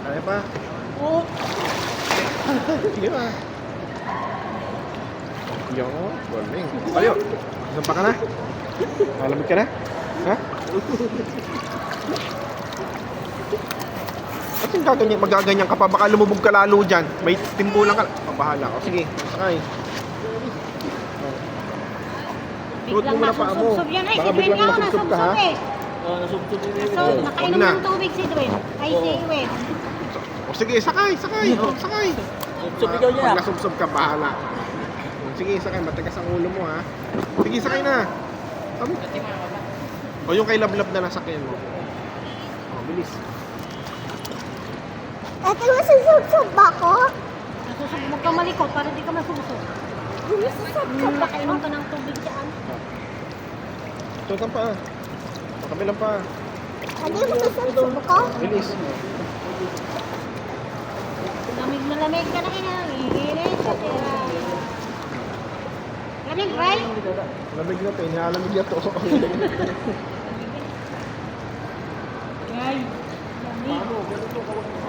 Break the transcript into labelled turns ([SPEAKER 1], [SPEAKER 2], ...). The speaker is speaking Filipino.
[SPEAKER 1] Kaya pa?
[SPEAKER 2] Oo.
[SPEAKER 1] Sige pa. Yung, galing. Tayo. Sampa ka na? Malamig ka na? Ha? Ba't yung magaganyan ka pa? Baka lumubog ka lalo dyan. May timbulan ka. Pabahala ka. Sige, sakay. Suot mo muna paa mo.
[SPEAKER 3] Nasubsob yan ay, si
[SPEAKER 1] Baka
[SPEAKER 3] Dwayne
[SPEAKER 1] biglang
[SPEAKER 3] nga,
[SPEAKER 1] masubsob ka, ha?
[SPEAKER 3] nasubsob eh.
[SPEAKER 2] Oo, nasubsob din eh.
[SPEAKER 3] So,
[SPEAKER 1] Huwag
[SPEAKER 3] nakainom
[SPEAKER 1] na.
[SPEAKER 3] ng tubig si Dwayne. Ay, si Wayne.
[SPEAKER 1] O sige, sakay, sakay. O, sakay.
[SPEAKER 2] Subsob ikaw niya.
[SPEAKER 1] Pag nasubsob ka, bahala. O, sige, sakay. Matigas ang ulo mo, ha? Sige, sakay na. O, yung kay lablab na nasakyan mo. O, bilis.
[SPEAKER 4] Ate, masusubsob ba ako?
[SPEAKER 3] Nasusub, huwag kang malikot para di ka masusub.
[SPEAKER 4] Masusubsob ba
[SPEAKER 3] Nakainom ka ng tubig dyan.
[SPEAKER 1] Ito pa. Pakabilang pa.
[SPEAKER 4] Ate, masusubsob ako?
[SPEAKER 1] Bilis.
[SPEAKER 3] Lamig na lamig ka na inainit sa tira. Lamig, right?
[SPEAKER 1] Lamig na to. Inalamig na to.
[SPEAKER 3] Right. Lamig.